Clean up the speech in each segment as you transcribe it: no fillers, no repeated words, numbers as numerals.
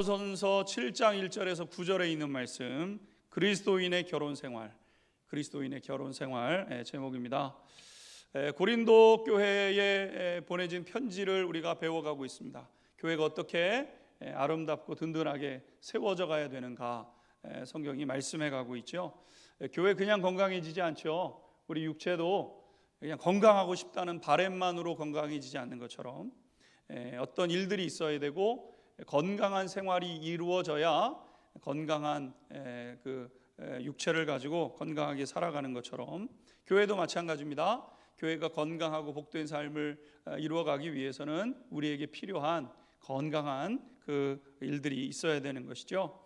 고린도전서 7장 1절에서 9절에 있는 말씀, 그리스도인의 결혼 생활, 제목입니다. 고린도 교회에 보내진 편지를 우리가 배워가고 있습니다. 교회가 어떻게 아름답고 든든하게 세워져 가야 되는가 성경이 말씀해 가고 있죠. 교회 그냥 건강해지지 않죠. 우리 육체도 그냥 건강하고 싶다는 바람만으로 건강해지지 않는 것처럼 어떤 일들이 있어야 되고 건강한 생활이 이루어져야 건강한 육체를 가지고 건강하게 살아가는 것처럼 교회도 마찬가지입니다. 교회가 건강하고 복된 삶을 이루어가기 위해서는 우리에게 필요한 건강한 그 일들이 있어야 되는 것이죠.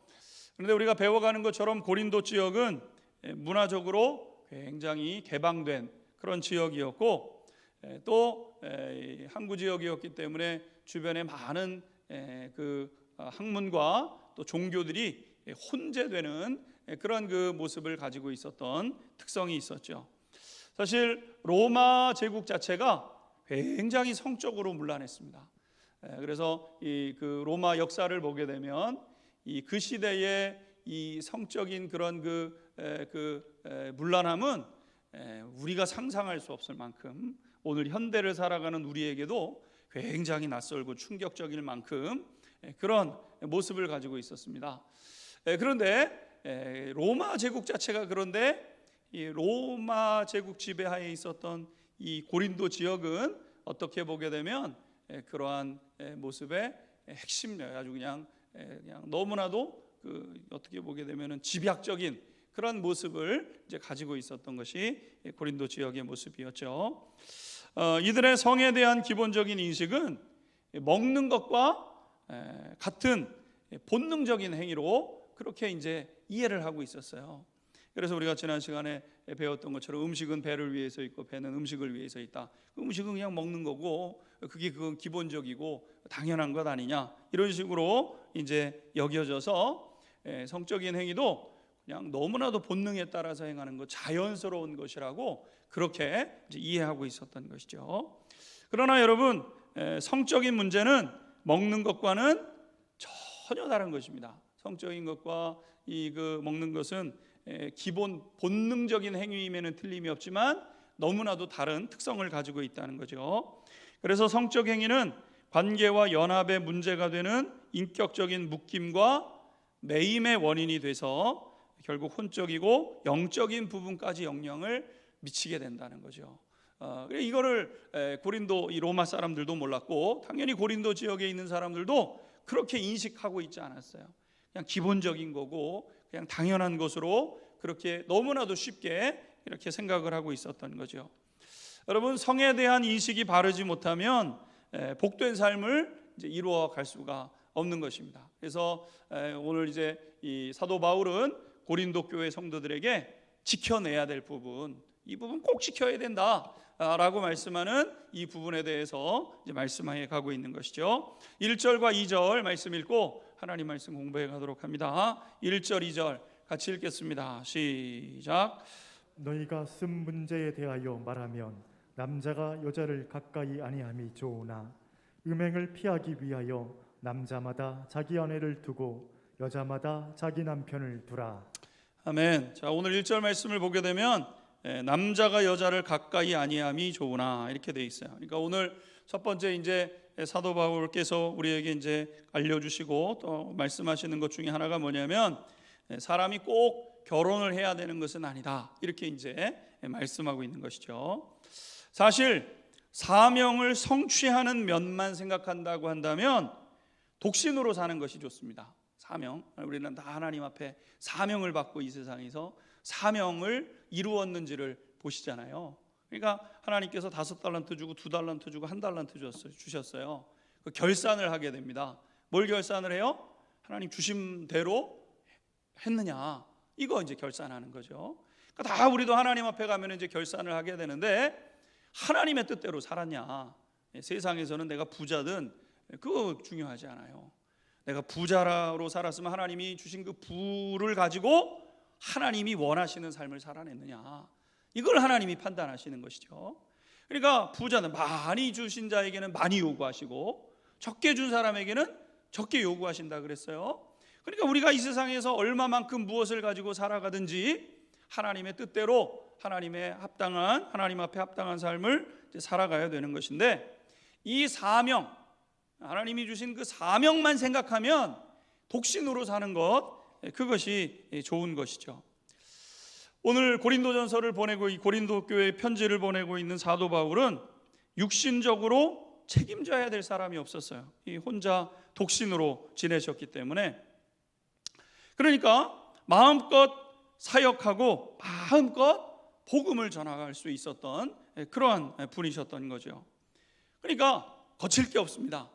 그런데 우리가 배워가는 것처럼 고린도 지역은 문화적으로 굉장히 개방된 그런 지역이었고 또 항구 지역이었기 때문에 주변에 많은 그 학문과 또 종교들이 혼재되는 그런 그 모습을 가지고 있었던 특성이 있었죠. 사실 로마 제국 자체가 굉장히 성적으로 문란했습니다. 그래서 그 로마 역사를 보게 되면 그 시대의 이 성적인 그런 문란함은 우리가 상상할 수 없을 만큼 오늘 현대를 살아가는 우리에게도 굉장히 낯설고 충격적일 만큼 그런 모습을 가지고 있었습니다. 그런데 로마 제국 자체가 그런데 이 로마 제국 지배하에 있었던 이 고린도 지역은 어떻게 보게 되면 그러한 모습의 핵심, 아주 그냥 너무나도 어떻게 보게 되면은 집약적인 그런 모습을 이제 가지고 있었던 것이 고린도 지역의 모습이었죠. 이들의 성에 대한 기본적인 인식은 먹는 것과 같은 본능적인 행위로 그렇게 이제 이해를 하고 있었어요. 그래서 우리가 지난 시간에 배웠던 것처럼 음식은 배를 위해서 있고 배는 음식을 위해서 있다. 음식은 그냥 먹는 거고 그건 기본적이고 당연한 것 아니냐, 이런 식으로 이제 여겨져서 성적인 행위도 그냥 너무나도 본능에 따라서 행하는 것, 자연스러운 것이라고 그렇게 이제 이해하고 있었던 것이죠. 그러나 여러분, 성적인 문제는 먹는 것과는 전혀 다른 것입니다. 성적인 것과 먹는 것은 기본 본능적인 행위임에는 틀림이 없지만 너무나도 다른 특성을 가지고 있다는 거죠. 그래서 성적 행위는 관계와 연합의 문제가 되는 인격적인 묶임과 매임의 원인이 돼서 결국 혼적이고 영적인 부분까지 영향을 미치게 된다는 거죠. 이거를 고린도 이 로마 사람들도 몰랐고 당연히 고린도 지역에 있는 사람들도 그렇게 인식하고 있지 않았어요. 그냥 기본적인 거고 그냥 당연한 것으로 그렇게 너무나도 쉽게 이렇게 생각을 하고 있었던 거죠. 여러분, 성에 대한 인식이 바르지 못하면 복된 삶을 이제 이루어 갈 수가 없는 것입니다. 그래서 오늘 이제 이 사도 바울은 고린도 교회 성도들에게 지켜내야 될 부분, 이 부분 꼭 지켜야 된다라고 말씀하는 이 부분에 대해서 이제 말씀해 가고 있는 것이죠. 1절과 2절 말씀 읽고 하나님 말씀 공부해 가도록 합니다. 1절 2절 같이 읽겠습니다. 시작. 너희가 쓴 문제에 대하여 말하면 남자가 여자를 가까이 아니함이 좋으나 음행을 피하기 위하여 남자마다 자기 아내를 두고 여자마다 자기 남편을 두라. 아멘. 자, 오늘 1절 말씀을 보게 되면 남자가 여자를 가까이 아니함이 좋으나 이렇게 돼 있어요. 그러니까 오늘 첫 번째 이제 사도 바울께서 우리에게 이제 알려주시고 또 말씀하시는 것 중에 하나가 뭐냐면 사람이 꼭 결혼을 해야 되는 것은 아니다, 이렇게 이제 말씀하고 있는 것이죠. 사실 사명을 성취하는 면만 생각한다고 한다면 독신으로 사는 것이 좋습니다. 사명, 우리는 다 하나님 앞에 사명을 받고 이 세상에서 사명을 이루었는지를 보시잖아요. 그러니까 하나님께서 5달란트 주고 2달란트 주고 1달란트 주셨어요. 그 결산을 하게 됩니다. 뭘 결산을 해요? 하나님 주신 대로 했느냐, 이거 이제 결산하는 거죠. 그러니까 다 우리도 하나님 앞에 가면 이제 결산을 하게 되는데 하나님의 뜻대로 살았냐? 세상에서는 내가 부자든 그거 중요하지 않아요. 내가 부자로 살았으면 하나님이 주신 그 부를 가지고 하나님이 원하시는 삶을 살아냈느냐, 이걸 하나님이 판단하시는 것이죠. 그러니까 부자는 많이 주신 자에게는 많이 요구하시고 적게 준 사람에게는 적게 요구하신다 그랬어요. 그러니까 우리가 이 세상에서 얼마만큼 무엇을 가지고 살아가든지 하나님의 뜻대로 하나님의 합당한, 하나님 앞에 합당한 삶을 살아가야 되는 것인데, 이 사명, 하나님이 주신 그 사명만 생각하면 독신으로 사는 것, 그것이 좋은 것이죠. 오늘 고린도전서를 보내고, 이 고린도 교회에 편지를 보내고 있는 사도 바울은 육신적으로 책임져야 될 사람이 없었어요. 이 혼자 독신으로 지내셨기 때문에. 그러니까 마음껏 사역하고 마음껏 복음을 전할 수 있었던 그러한 분이셨던 거죠. 그러니까 거칠 게 없습니다.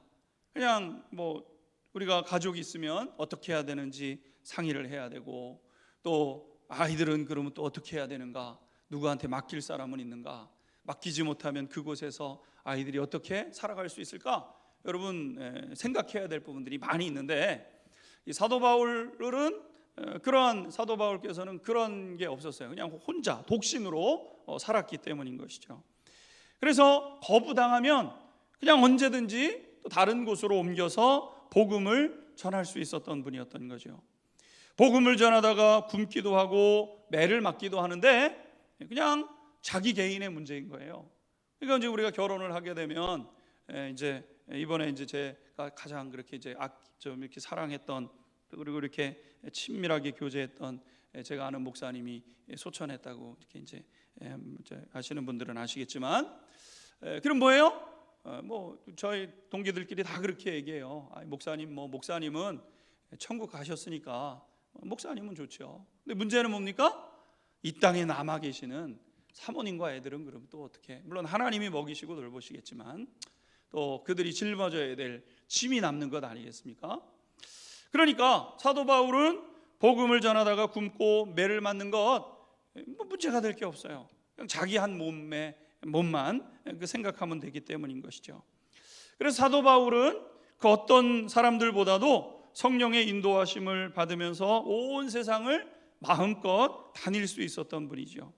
그냥 뭐 우리가 가족이 있으면 어떻게 해야 되는지 상의를 해야 되고, 또 아이들은 그러면 또 어떻게 해야 되는가, 누구한테 맡길 사람은 있는가, 맡기지 못하면 그곳에서 아이들이 어떻게 살아갈 수 있을까, 여러분 생각해야 될 부분들이 많이 있는데, 이 사도 바울은 그러한, 사도 바울께서는 그런 게 없었어요. 그냥 혼자 독신으로 살았기 때문인 것이죠. 그래서 거부당하면 그냥 언제든지 또 다른 곳으로 옮겨서 복음을 전할 수 있었던 분이었던 거죠. 복음을 전하다가 굶기도 하고 매를 맞기도 하는데 그냥 자기 개인의 문제인 거예요. 그러니까 이제 우리가 결혼을 하게 되면 이제 이번에 이제 제가 가장 그렇게 이제 좀 이렇게 사랑했던, 그리고 이렇게 친밀하게 교제했던 제가 아는 목사님이 소천했다고 이렇게 이제 아시는 분들은 아시겠지만, 그럼 뭐예요? 뭐 저희 동기들끼리 다 그렇게 얘기해요. 목사님은 천국 가셨으니까 목사님은 좋죠. 근데 문제는 뭡니까? 이 땅에 남아 계시는 사모님과 애들은 그럼 또 어떻게? 물론 하나님이 먹이시고 돌보시겠지만 또 그들이 짊어져야 될 짐이 남는 것 아니겠습니까? 그러니까 사도 바울은 복음을 전하다가 굶고 매를 맞는 것 뭐 문제가 될 게 없어요. 그냥 자기 한 몸만 그 생각하면 되기 때문인 것이죠. 그래서 사도 바울은 그 어떤 사람들보다도 성령의 인도하심을 받으면서 온 세상을 마음껏 다닐 수 있었던 분이죠.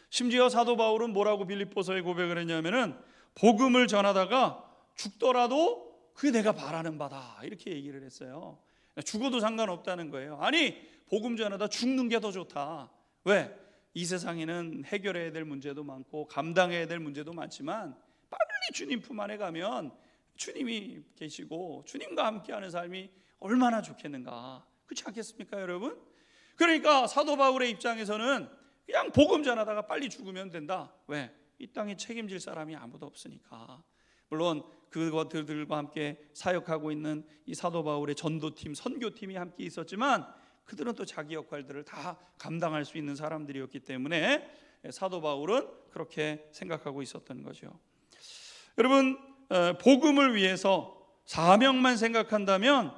심지어 사도 바울은 뭐라고 빌립보서에 고백을 했냐면은 복음을 전하다가 죽더라도 그게 내가 바라는 바다, 이렇게 얘기를 했어요. 죽어도 상관없다는 거예요. 아니, 복음 전하다 죽는 게 더 좋다. 왜? 이 세상에는 해결해야 될 문제도 많고 감당해야 될 문제도 많지만 빨리 주님 품 안에 가면 주님이 계시고 주님과 함께하는 삶이 얼마나 좋겠는가. 그렇지 않겠습니까, 여러분? 그러니까 사도 바울의 입장에서는 그냥 복음 전하다가 빨리 죽으면 된다. 왜? 이 땅에 책임질 사람이 아무도 없으니까. 물론 그것들과 함께 사역하고 있는 이 사도 바울의 전도팀, 선교팀이 함께 있었지만 그들은 또 자기 역할들을 다 감당할 수 있는 사람들이었기 때문에 사도 바울은 그렇게 생각하고 있었던 거죠. 여러분, 복음을 위해서 사명만 생각한다면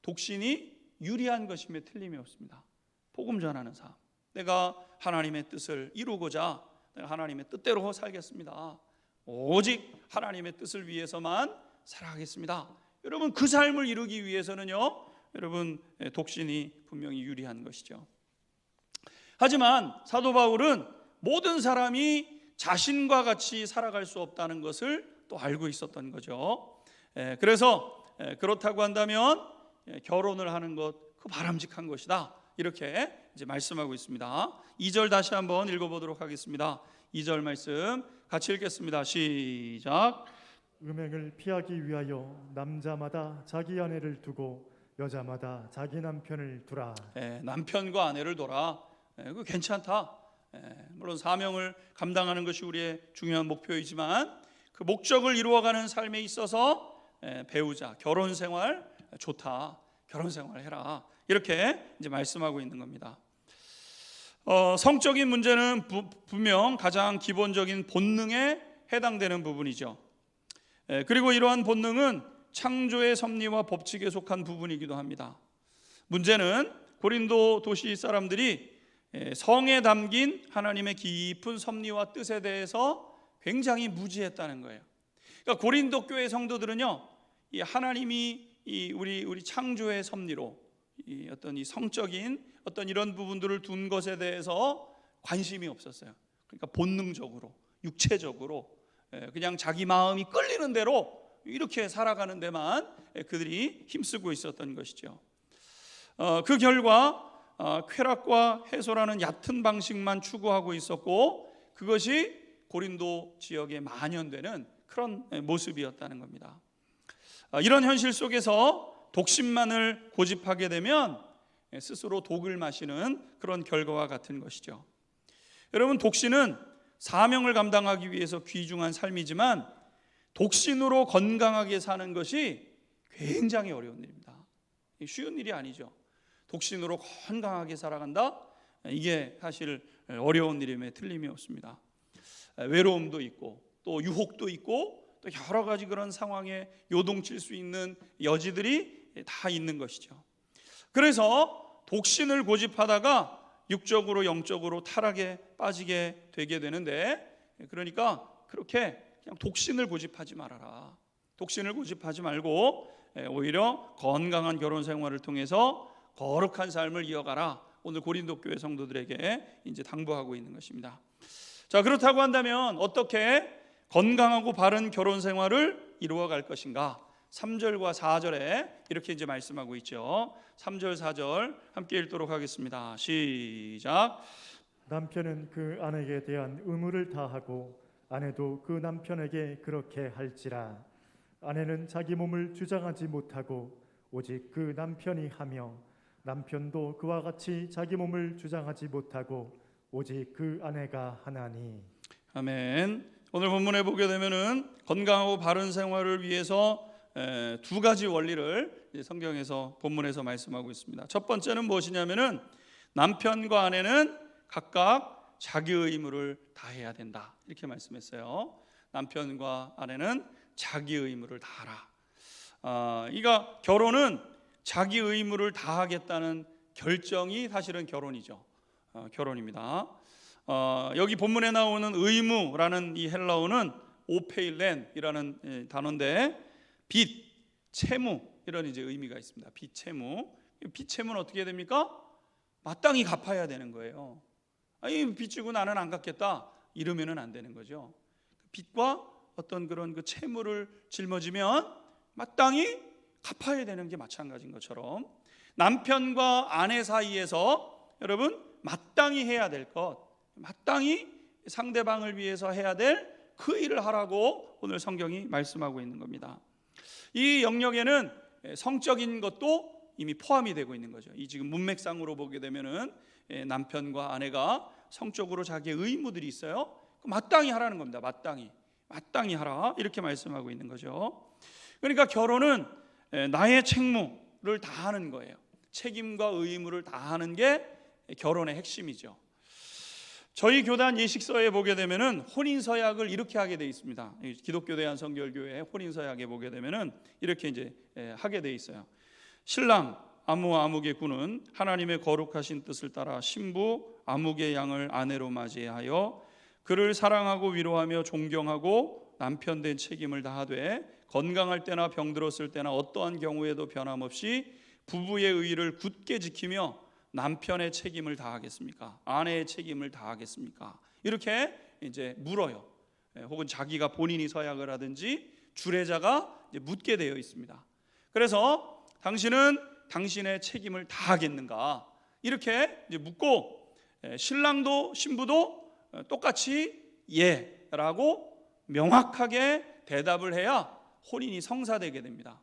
독신이 유리한 것임에 틀림이 없습니다. 복음 전하는 삶, 내가 하나님의 뜻을 이루고자 내가 하나님의 뜻대로 살겠습니다. 오직 하나님의 뜻을 위해서만 살아가겠습니다. 여러분, 그 삶을 이루기 위해서는요, 여러분 독신이 분명히 유리한 것이죠. 하지만 사도 바울은 모든 사람이 자신과 같이 살아갈 수 없다는 것을 또 알고 있었던 거죠. 그래서 그렇다고 한다면 결혼을 하는 것, 그 바람직한 것이다, 이렇게 이제 말씀하고 있습니다. 2절 다시 한번 읽어보도록 하겠습니다. 2절 말씀 같이 읽겠습니다. 시작. 음행을 피하기 위하여 남자마다 자기 아내를 두고 여자마다 자기 남편을 두라. 남편과 아내를 둬라. 그거 괜찮다. 물론 사명을 감당하는 것이 우리의 중요한 목표이지만 그 목적을 이루어가는 삶에 있어서 배우자, 결혼 생활 좋다. 결혼 생활 해라. 이렇게 이제 말씀하고 있는 겁니다. 성적인 문제는 분명 가장 기본적인 본능에 해당되는 부분이죠. 그리고 이러한 본능은 창조의 섭리와 법칙에 속한 부분이기도 합니다. 문제는 고린도 도시 사람들이 성에 담긴 하나님의 깊은 섭리와 뜻에 대해서 굉장히 무지했다는 거예요. 그러니까 고린도 교회 성도들은요, 이 하나님이 우리 창조의 섭리로 어떤 이 성적인 어떤 이런 부분들을 둔 것에 대해서 관심이 없었어요. 그러니까 본능적으로, 육체적으로 그냥 자기 마음이 끌리는 대로 이렇게 살아가는 데만 그들이 힘쓰고 있었던 것이죠. 그 결과 쾌락과 해소라는 얕은 방식만 추구하고 있었고 그것이 고린도 지역에 만연되는 그런 모습이었다는 겁니다. 이런 현실 속에서 독신만을 고집하게 되면 스스로 독을 마시는 그런 결과와 같은 것이죠. 여러분, 독신은 사명을 감당하기 위해서 귀중한 삶이지만 독신으로 건강하게 사는 것이 굉장히 어려운 일입니다. 쉬운 일이 아니죠. 독신으로 건강하게 살아간다? 이게 사실 어려운 일임에 틀림이 없습니다. 외로움도 있고 또 유혹도 있고 또 여러 가지 그런 상황에 요동칠 수 있는 여지들이 다 있는 것이죠. 그래서 독신을 고집하다가 육적으로 영적으로 타락에 빠지게 되게 되는데, 그러니까 그렇게 그냥 독신을 고집하지 말아라. 독신을 고집하지 말고 오히려 건강한 결혼 생활을 통해서 거룩한 삶을 이어가라. 오늘 고린도 교회 성도들에게 이제 당부하고 있는 것입니다. 자, 그렇다고 한다면 어떻게 건강하고 바른 결혼 생활을 이루어 갈 것인가? 3절과 4절에 이렇게 이제 말씀하고 있죠. 3절 4절 함께 읽도록 하겠습니다. 시작. 남편은 그 아내에 대한 의무를 다하고 아내도 그 남편에게 그렇게 할지라. 아내는 자기 몸을 주장하지 못하고 오직 그 남편이 하며 남편도 그와 같이 자기 몸을 주장하지 못하고 오직 그 아내가 하나니. 아멘. 오늘 본문에 보게 되면은 건강하고 바른 생활을 위해서 두 가지 원리를 성경에서 본문에서 말씀하고 있습니다. 첫 번째는 무엇이냐면은 남편과 아내는 각각 자기의 의무를 다해야 된다, 이렇게 말씀했어요. 남편과 아내는 자기의 의무를 다하라. 이가 결혼은 자기 의무를 다하겠다는 결정이 사실은 결혼이죠. 결혼입니다. 여기 본문에 나오는 의무라는 이 헬라어는 오페일렌이라는 단어인데 빚, 채무 이런 이제 의미가 있습니다. 빚, 채무. 빚, 채무는 어떻게 됩니까? 마땅히 갚아야 되는 거예요. 아니, 빚 지고 나는 안 갚겠다 이러면은 안 되는 거죠. 빚과 어떤 그런 그 채무를 짊어지면 마땅히 갚아야 되는 게 마찬가지인 것처럼 남편과 아내 사이에서 여러분 마땅히 해야 될 것, 마땅히 상대방을 위해서 해야 될 그 일을 하라고 오늘 성경이 말씀하고 있는 겁니다. 이 영역에는 성적인 것도 이미 포함이 되고 있는 거죠. 이 지금 문맥상으로 보게 되면은 남편과 아내가 성적으로 자기의 의무들이 있어요. 마땅히 하라는 겁니다. 마땅히 하라, 이렇게 말씀하고 있는 거죠. 그러니까 결혼은 나의 책무를 다하는 거예요. 책임과 의무를 다하는 게 결혼의 핵심이죠. 저희 교단 예식서에 보게 되면은 혼인 서약을 이렇게 하게 돼 있습니다. 기독교 대한성결교회 혼인 서약에 보게 되면은 이렇게 이제 하게 돼 있어요. 신랑 아무와 아무개 군은 하나님의 거룩하신 뜻을 따라 신부 아무개 양을 아내로 맞이하여 그를 사랑하고 위로하며 존경하고 남편 된 책임을 다하되 건강할 때나 병들었을 때나 어떠한 경우에도 변함없이 부부의 의의를 굳게 지키며 남편의 책임을 다하겠습니까? 아내의 책임을 다하겠습니까? 이렇게 이제 물어요. 혹은 자기가 본인이 서약을 하든지 주례자가 이제 묻게 되어 있습니다. 그래서 당신은 당신의 책임을 다하겠는가? 이렇게 이제 묻고 신랑도 신부도 똑같이 예라고 명확하게 대답을 해야 혼인이 성사되게 됩니다.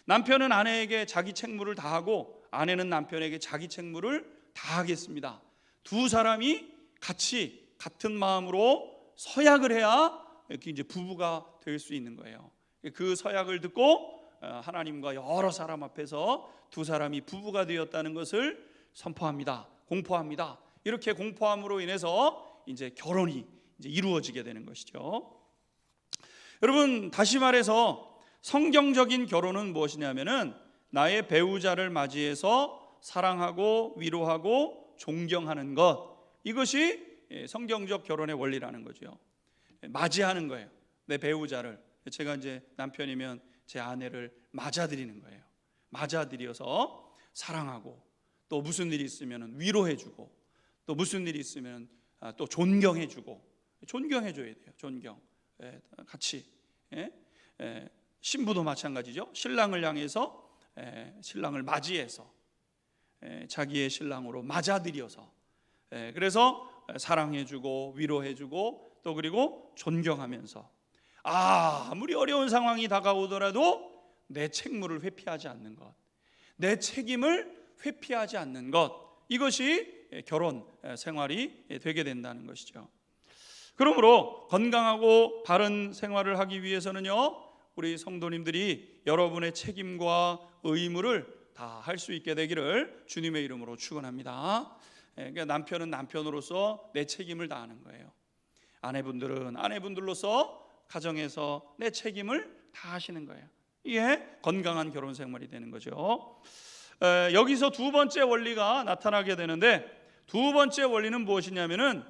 남편은 아내에게 자기 책무를 다하고 아내는 남편에게 자기 책무를 다하겠습니다. 두 사람이 같이 같은 마음으로 서약을 해야 이렇게 이제 부부가 될 수 있는 거예요. 그 서약을 듣고 하나님과 여러 사람 앞에서 두 사람이 부부가 되었다는 것을 선포합니다. 공포합니다. 이렇게 공포함으로 인해서 이제 결혼이 이제 이루어지게 되는 것이죠. 여러분, 다시 말해서 성경적인 결혼은 무엇이냐면은 나의 배우자를 맞이해서 사랑하고 위로하고 존경하는 것, 이것이 성경적 결혼의 원리라는 거죠. 맞이하는 거예요. 내 배우자를, 제가 이제 남편이면 제 아내를 맞아들이는 거예요. 맞아들여서 사랑하고 또 무슨 일이 있으면 위로해주고 또 무슨 일이 있으면 또 존경해주고, 존경해줘야 돼요. 존경. 같이 신부도 마찬가지죠. 신랑을 향해서 신랑을 맞이해서 자기의 신랑으로 맞아들여서 그래서 사랑해주고 위로해주고 또 그리고 존경하면서 아무리 어려운 상황이 다가오더라도 내 책무를 회피하지 않는 것, 내 책임을 회피하지 않는 것, 이것이 결혼 생활이 되게 된다는 것이죠. 그러므로 건강하고 바른 생활을 하기 위해서는요, 우리 성도님들이 여러분의 책임과 의무를 다 할 수 있게 되기를 주님의 이름으로 축원합니다. 그러니까 남편은 남편으로서 내 책임을 다하는 거예요. 아내분들은 아내분들로서 가정에서 내 책임을 다 하시는 거예요. 이게 건강한 결혼 생활이 되는 거죠. 여기서 두 번째 원리가 나타나게 되는데, 두 번째 원리는 무엇이냐면은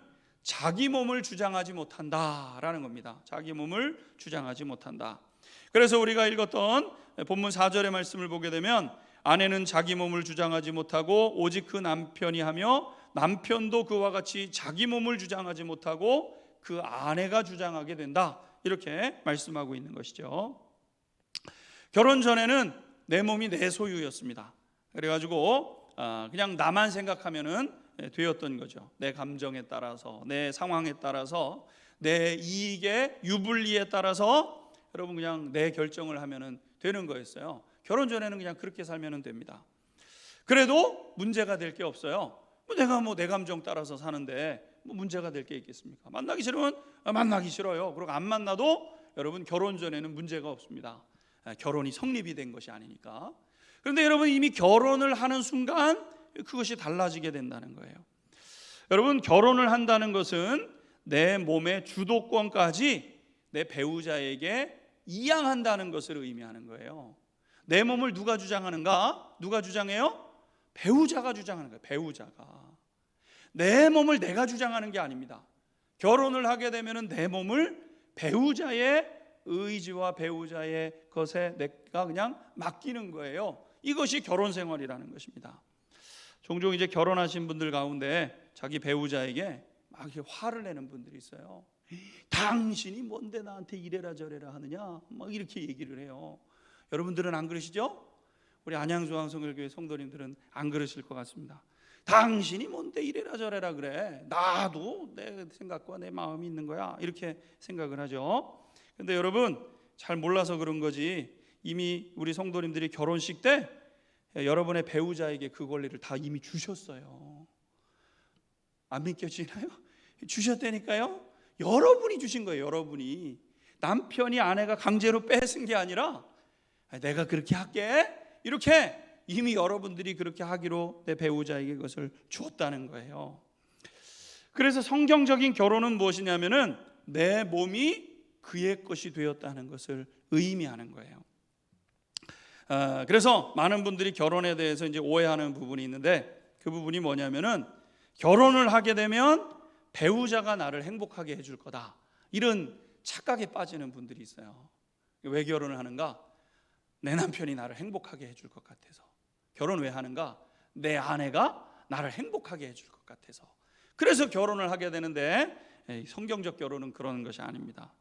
자기 몸을 주장하지 못한다라는 겁니다. 자기 몸을 주장하지 못한다. 그래서 우리가 읽었던 본문 4절의 말씀을 보게 되면 아내는 자기 몸을 주장하지 못하고 오직 그 남편이 하며 남편도 그와 같이 자기 몸을 주장하지 못하고 그 아내가 주장하게 된다, 이렇게 말씀하고 있는 것이죠. 결혼 전에는 내 몸이 내 소유였습니다. 그래가지고 그냥 나만 생각하면은 되었던 거죠. 내 감정에 따라서, 내 상황에 따라서, 내 이익의 유불리에 따라서 여러분 그냥 내 결정을 하면은 되는 거였어요. 결혼 전에는 그냥 그렇게 살면 됩니다. 그래도 문제가 될 게 없어요. 내가 내 감정 따라서 사는데 문제가 될 게 있겠습니까? 만나기 싫으면 만나기 싫어요. 그리고 안 만나도 여러분 결혼 전에는 문제가 없습니다. 결혼이 성립이 된 것이 아니니까. 그런데 여러분 이미 결혼을 하는 순간 그것이 달라지게 된다는 거예요. 여러분 결혼을 한다는 것은 내 몸의 주도권까지 내 배우자에게 이양한다는 것을 의미하는 거예요. 내 몸을 누가 주장하는가? 누가 주장해요? 배우자가 주장하는 거예요. 배우자가. 내 몸을 내가 주장하는 게 아닙니다. 결혼을 하게 되면 내 몸을 배우자의 의지와 배우자의 것에 내가 그냥 맡기는 거예요. 이것이 결혼 생활이라는 것입니다. 종종 이제 결혼하신 분들 가운데 자기 배우자에게 막 이렇게 화를 내는 분들이 있어요. 당신이 뭔데 나한테 이래라 저래라 하느냐, 막 이렇게 얘기를 해요. 여러분들은 안 그러시죠? 우리 안양조항성결교회 성도님들은 안 그러실 것 같습니다. 당신이 뭔데 이래라 저래라 그래, 나도 내 생각과 내 마음이 있는 거야, 이렇게 생각을 하죠. 근데 여러분 잘 몰라서 그런 거지, 이미 우리 성도님들이 결혼식 때 여러분의 배우자에게 그 권리를 다 이미 주셨어요. 안 믿겨지나요? 주셨다니까요. 여러분이 주신 거예요. 여러분이. 남편이 아내가 강제로 뺏은 게 아니라 내가 그렇게 할게, 이렇게 이미 여러분들이 그렇게 하기로 내 배우자에게 그것을 주었다는 거예요. 그래서 성경적인 결혼은 무엇이냐면은 내 몸이 그의 것이 되었다는 것을 의미하는 거예요. 그래서 많은 분들이 결혼에 대해서 이제 오해하는 부분이 있는데, 그 부분이 뭐냐면은 결혼을 하게 되면 배우자가 나를 행복하게 해줄 거다, 이런 착각에 빠지는 분들이 있어요. 왜 결혼을 하는가? 내 남편이 나를 행복하게 해줄 것 같아서. 결혼 왜 하는가? 내 아내가 나를 행복하게 해줄 것 같아서. 그래서 결혼을 하게 되는데 성경적 결혼은 그런 것이 아닙니다.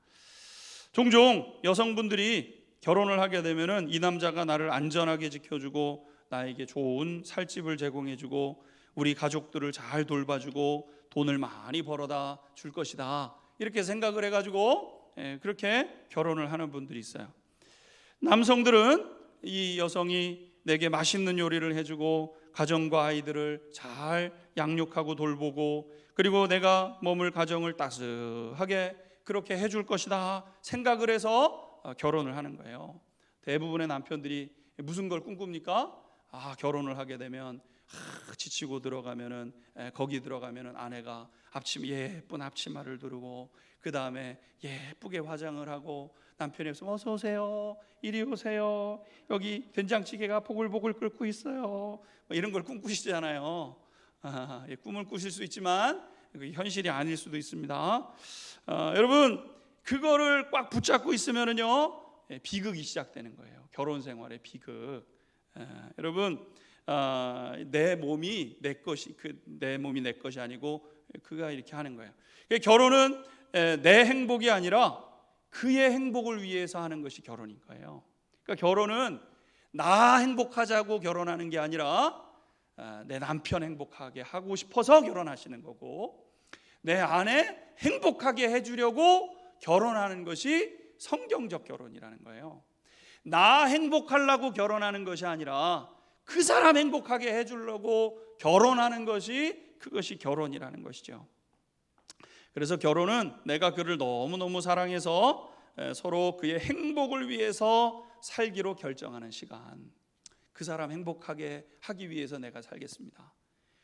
종종 여성분들이 결혼을 하게 되면은 이 남자가 나를 안전하게 지켜주고 나에게 좋은 살집을 제공해주고 우리 가족들을 잘 돌봐주고 돈을 많이 벌어다 줄 것이다, 이렇게 생각을 해가지고 그렇게 결혼을 하는 분들이 있어요. 남성들은 이 여성이 내게 맛있는 요리를 해주고 가정과 아이들을 잘 양육하고 돌보고 그리고 내가 머물 가정을 따스하게 그렇게 해줄 것이다 생각을 해서 결혼을 하는 거예요. 대부분의 남편들이 무슨 걸 꿈꿉니까? 결혼을 하게 되면 지치고 들어가면은 거기 들어가면은 아내가 예쁜 앞치마를 두르고 그 다음에 예쁘게 화장을 하고 남편이 없으면 어서 오세요, 이리 오세요, 여기 된장찌개가 보글보글 끓고 있어요, 이런 걸 꿈꾸시잖아요. 꿈을 꾸실 수 있지만 현실이 아닐 수도 있습니다. 여러분 그거를 꽉 붙잡고 있으면은요 비극이 시작되는 거예요. 결혼 생활의 비극. 여러분 내 몸이 내 것이 내 몸이 내 것이 아니고 그가 이렇게 하는 거예요. 결혼은 내 행복이 아니라 그의 행복을 위해서 하는 것이 결혼인 거예요. 그러니까 결혼은 나 행복하자고 결혼하는 게 아니라 내 남편 행복하게 하고 싶어서 결혼하시는 거고, 내 아내 행복하게 해주려고 결혼하는 것이 성경적 결혼이라는 거예요. 나 행복하려고 결혼하는 것이 아니라 그 사람 행복하게 해주려고 결혼하는 것이, 그것이 결혼이라는 것이죠. 그래서 결혼은 내가 그를 너무너무 사랑해서 서로 그의 행복을 위해서 살기로 결정하는 시간. 그 사람 행복하게 하기 위해서 내가 살겠습니다.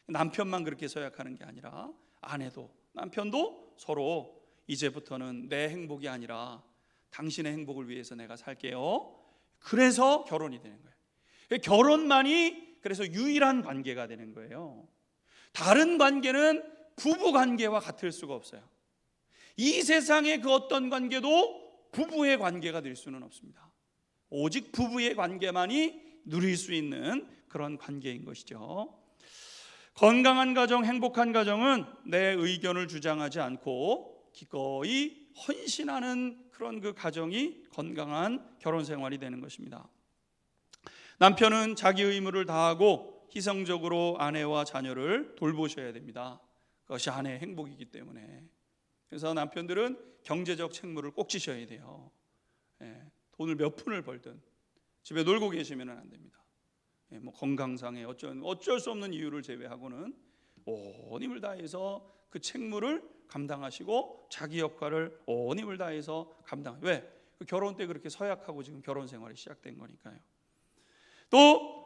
남편만 그렇게 서약하는 게 아니라 아내도 남편도 서로 이제부터는 내 행복이 아니라 당신의 행복을 위해서 내가 살게요. 그래서 결혼이 되는 거예요. 결혼만이 그래서 유일한 관계가 되는 거예요. 다른 관계는 부부 관계와 같을 수가 없어요. 이 세상의 그 어떤 관계도 부부의 관계가 될 수는 없습니다. 오직 부부의 관계만이 누릴 수 있는 그런 관계인 것이죠. 건강한 가정, 행복한 가정은 내 의견을 주장하지 않고 기꺼이 헌신하는 그런 그 가정이 건강한 결혼 생활이 되는 것입니다. 남편은 자기 의무를 다하고 희생적으로 아내와 자녀를 돌보셔야 됩니다. 그것이 아내의 행복이기 때문에. 그래서 남편들은 경제적 책무를 꼭 지셔야 돼요. 돈을 몇 푼을 벌든 집에 놀고 계시면 안 됩니다. 뭐 건강상의 어쩔 수 없는 이유를 제외하고는 온 힘을 다해서 그 책무를 감당하시고 자기 역할을 온 힘을 다해서 왜? 그 결혼 때 그렇게 서약하고 지금 결혼 생활이 시작된 거니까요. 또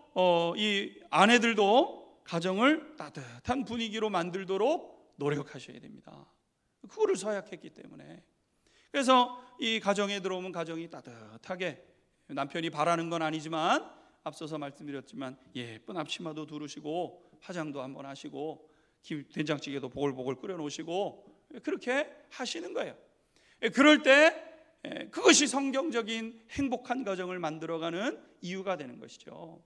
이 아내들도 가정을 따뜻한 분위기로 만들도록 노력하셔야 됩니다. 그거를 서약했기 때문에. 그래서 이 가정에 들어오면 가정이 따뜻하게, 남편이 바라는 건 아니지만 앞서서 말씀드렸지만 예쁜 앞치마도 두르시고 화장도 한번 하시고 된장찌개도 보글보글 끓여 놓으시고 그렇게 하시는 거예요. 그럴 때 그것이 성경적인 행복한 가정을 만들어가는 이유가 되는 것이죠.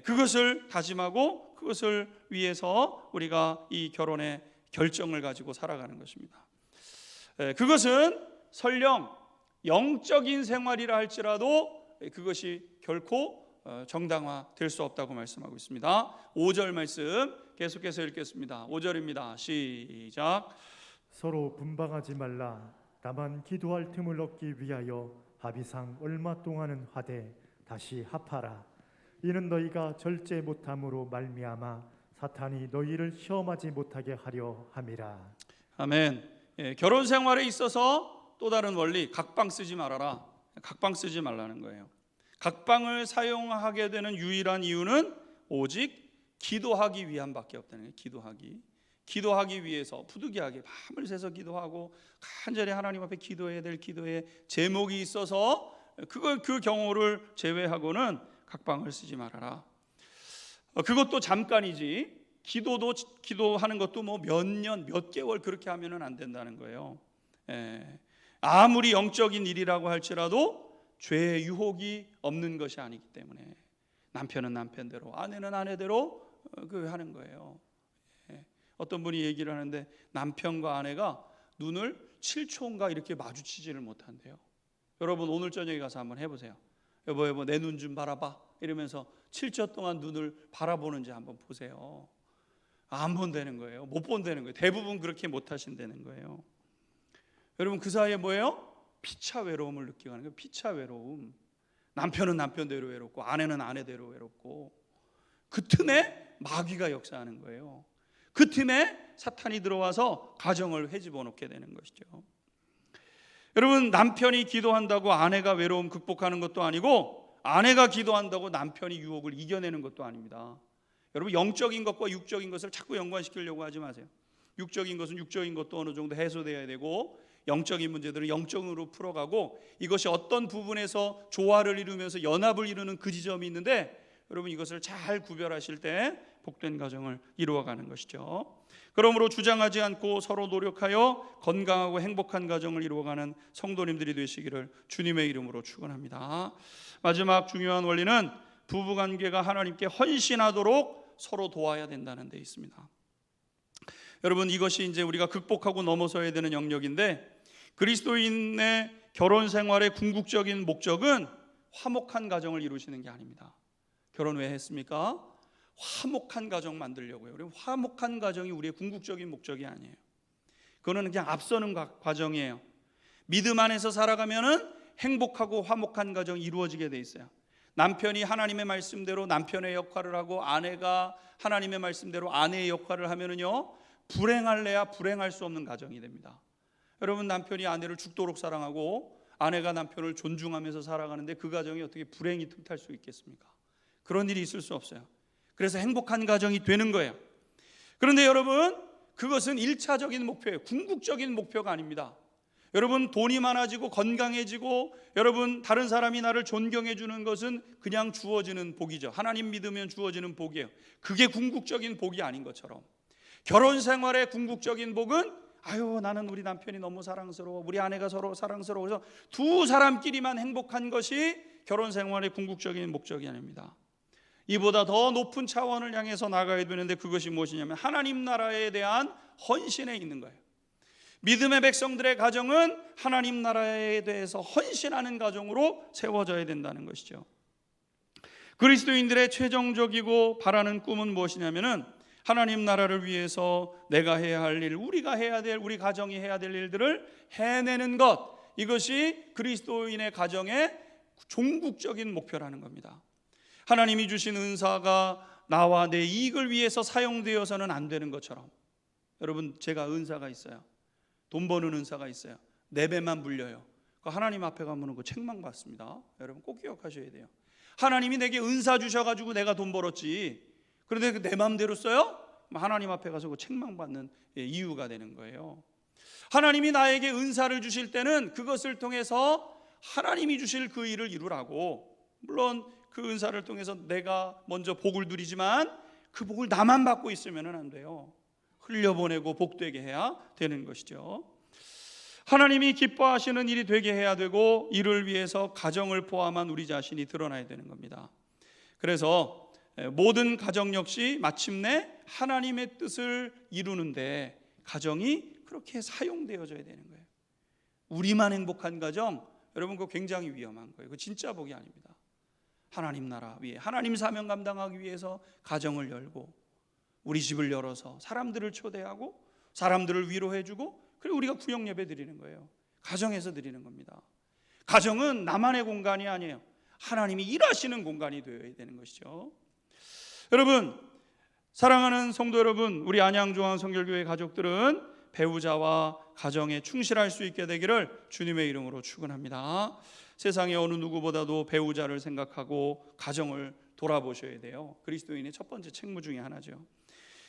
그것을 다짐하고 그것을 위해서 우리가 이 결혼의 결정을 가지고 살아가는 것입니다. 그것은 설령 영적인 생활이라 할지라도 그것이 결코 정당화될 수 없다고 말씀하고 있습니다. 5절 말씀 계속해서 읽겠습니다. 5절입니다. 시작. 서로 분방하지 말라. 다만 기도할 틈을 얻기 위하여 합의상 얼마 동안은 하되 다시 합하라. 이는 너희가 절제 못함으로 말미암아 사탄이 너희를 시험하지 못하게 하려 함이라. 아멘. 결혼 생활에 있어서 또 다른 원리, 각방 쓰지 말아라. 각방 쓰지 말라는 거예요. 각방을 사용하게 되는 유일한 이유는 오직 기도하기 위함밖에 없다는 거예요. 기도하기 위해서 부득이하게 밤을 새서 기도하고 간절히 하나님 앞에 기도해야 될 기도의 제목이 있어서 그 경우를 제외하고는 각방을 쓰지 말아라. 그것도 잠깐이지. 기도하는 것도 뭐 몇 년, 몇 개월 그렇게 하면은 안 된다는 거예요. 아무리 영적인 일이라고 할지라도 죄의 유혹이 없는 것이 아니기 때문에 남편은 남편대로, 아내는 아내대로 하는 거예요. 어떤 분이 얘기를 하는데 남편과 아내가 눈을 7초인가 이렇게 마주치지를 못한대요. 여러분 오늘 저녁에 가서 한번 해보세요. 여보 내 눈 좀 바라봐 이러면서 7초 동안 눈을 바라보는지 한번 보세요. 안 본다는 거예요. 못 본다는 거예요. 대부분 그렇게 못 하신다는 거예요. 여러분 그 사이에 뭐예요? 피차 외로움을 느끼고 하는 거예요. 피차 외로움. 남편은 남편대로 외롭고 아내는 아내대로 외롭고 그 틈에 마귀가 역사하는 거예요. 그 틈에 사탄이 들어와서 가정을 헤집어 놓게 되는 것이죠. 여러분 남편이 기도한다고 아내가 외로움 극복하는 것도 아니고 아내가 기도한다고 남편이 유혹을 이겨내는 것도 아닙니다. 여러분 영적인 것과 육적인 것을 자꾸 연관시키려고 하지 마세요. 육적인 것은 육적인 것도 어느 정도 해소되어야 되고 영적인 문제들은 영적으로 풀어가고 이것이 어떤 부분에서 조화를 이루면서 연합을 이루는 그 지점이 있는데 여러분 이것을 잘 구별하실 때 복된 가정을 이루어가는 것이죠. 그러므로 주장하지 않고 서로 노력하여 건강하고 행복한 가정을 이루어가는 성도님들이 되시기를 주님의 이름으로 축원합니다. 마지막 중요한 원리는 부부관계가 하나님께 헌신하도록 서로 도와야 된다는 데 있습니다. 여러분 이것이 이제 우리가 극복하고 넘어서야 되는 영역인데 그리스도인의 결혼 생활의 궁극적인 목적은 화목한 가정을 이루시는 게 아닙니다. 결혼 왜 했습니까? 화목한 가정 만들려고요. 우리 화목한 가정이 우리의 궁극적인 목적이 아니에요. 그거는 그냥 앞서는 과정이에요. 믿음 안에서 살아가면은 행복하고 화목한 가정이 이루어지게 돼 있어요. 남편이 하나님의 말씀대로 남편의 역할을 하고 아내가 하나님의 말씀대로 아내의 역할을 하면은요, 불행할래야 불행할 수 없는 가정이 됩니다. 여러분, 남편이 아내를 죽도록 사랑하고 아내가 남편을 존중하면서 살아가는데 그 가정이 어떻게 불행이 틈탈 수 있겠습니까? 그런 일이 있을 수 없어요. 그래서 행복한 가정이 되는 거예요. 그런데 여러분, 그것은 1차적인 목표예요. 궁극적인 목표가 아닙니다. 여러분, 돈이 많아지고 건강해지고 여러분 다른 사람이 나를 존경해 주는 것은 그냥 주어지는 복이죠. 하나님 믿으면 주어지는 복이에요. 그게 궁극적인 복이 아닌 것처럼 결혼 생활의 궁극적인 복은 나는 우리 남편이 너무 사랑스러워, 우리 아내가 서로 사랑스러워서 두 사람끼리만 행복한 것이 결혼 생활의 궁극적인 목적이 아닙니다. 이보다 더 높은 차원을 향해서 나가야 되는데 그것이 무엇이냐면 하나님 나라에 대한 헌신에 있는 거예요. 믿음의 백성들의 가정은 하나님 나라에 대해서 헌신하는 가정으로 세워져야 된다는 것이죠. 그리스도인들의 최종적이고 바라는 꿈은 무엇이냐면은 하나님 나라를 위해서 내가 해야 할 일, 우리가 해야 될, 우리 가정이 해야 될 일들을 해내는 것, 이것이 그리스도인의 가정의 종국적인 목표라는 겁니다. 하나님이 주신 은사가 나와 내 이익을 위해서 사용되어서는 안 되는 것처럼, 여러분, 제가 은사가 있어요. 돈 버는 은사가 있어요. 4배만 물려요. 하나님 앞에 가면 그 책망받습니다. 여러분 꼭 기억하셔야 돼요. 하나님이 내게 은사 주셔가지고 내가 돈 벌었지, 그런데 내 마음대로 써요? 하나님 앞에 가서 그 책망받는 이유가 되는 거예요. 하나님이 나에게 은사를 주실 때는 그것을 통해서 하나님이 주실 그 일을 이루라고, 물론 그 은사를 통해서 내가 먼저 복을 누리지만 그 복을 나만 받고 있으면 안 돼요. 흘려보내고 복되게 해야 되는 것이죠. 하나님이 기뻐하시는 일이 되게 해야 되고, 이를 위해서 가정을 포함한 우리 자신이 드러나야 되는 겁니다. 그래서 모든 가정 역시 마침내 하나님의 뜻을 이루는데 가정이 그렇게 사용되어져야 되는 거예요. 우리만 행복한 가정, 여러분 그거 굉장히 위험한 거예요. 그거 진짜 복이 아닙니다. 하나님 나라 위에 하나님 사명 감당하기 위해서 가정을 열고 우리 집을 열어서 사람들을 초대하고 사람들을 위로해주고, 그리고 우리가 구역 예배 드리는 거예요. 가정에서 드리는 겁니다. 가정은 나만의 공간이 아니에요. 하나님이 일하시는 공간이 되어야 되는 것이죠. 여러분, 사랑하는 성도 여러분, 우리 안양중앙성결교회 가족들은 배우자와 가정에 충실할 수 있게 되기를 주님의 이름으로 축원합니다. 세상의 어느 누구보다도 배우자를 생각하고 가정을 돌아보셔야 돼요. 그리스도인의 첫 번째 책무 중에 하나죠.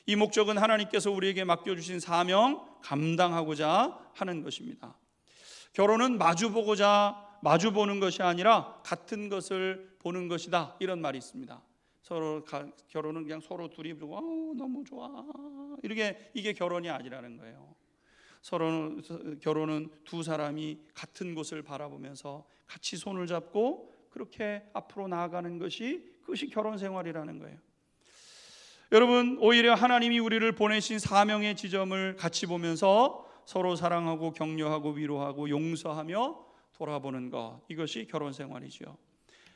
이 목적은 하나님께서 우리에게 맡겨주신 사명 감당하고자 하는 것입니다. 결혼은 마주보는 것이 아니라 같은 것을 보는 것이다, 이런 말이 있습니다. 결혼은 그냥 서로 둘이 너무 좋아, 이게 결혼이 아니라는 거예요. 결혼은 두 사람이 같은 곳을 바라보면서 같이 손을 잡고 그렇게 앞으로 나아가는 그것이 결혼 생활이라는 거예요. 여러분, 오히려 하나님이 우리를 보내신 사명의 지점을 같이 보면서 서로 사랑하고 격려하고 위로하고 용서하며 돌아보는 것, 이것이 결혼 생활이죠.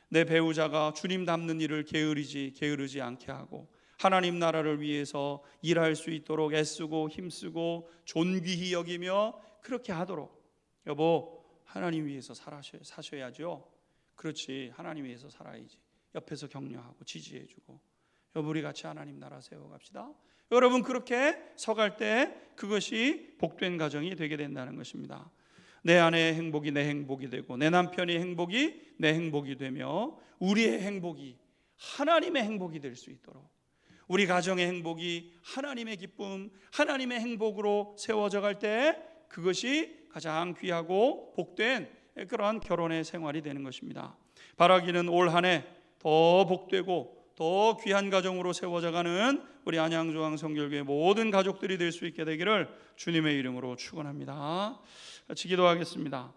내 배우자가 주님 닮는 일을 게으르지 않게 하고 하나님 나라를 위해서 일할 수 있도록 애쓰고 힘쓰고 존귀히 여기며 그렇게 하도록, 여보 하나님 위해서 사셔야죠. 그렇지, 하나님 위해서 살아야지. 옆에서 격려하고 지지해주고, 여보 우리 같이 하나님 나라 세워갑시다. 여러분 그렇게 서갈 때 그것이 복된 가정이 되게 된다는 것입니다. 내 아내의 행복이 내 행복이 되고 내 남편의 행복이 내 행복이 되며 우리의 행복이 하나님의 행복이 될 수 있도록, 우리 가정의 행복이 하나님의 기쁨, 하나님의 행복으로 세워져 갈 때 그것이 가장 귀하고 복된 그러한 결혼의 생활이 되는 것입니다. 바라기는 올 한 해 더 복되고 더 귀한 가정으로 세워져가는 우리 안양중앙성결교회 모든 가족들이 될 수 있게 되기를 주님의 이름으로 축원합니다. 같이 기도하겠습니다.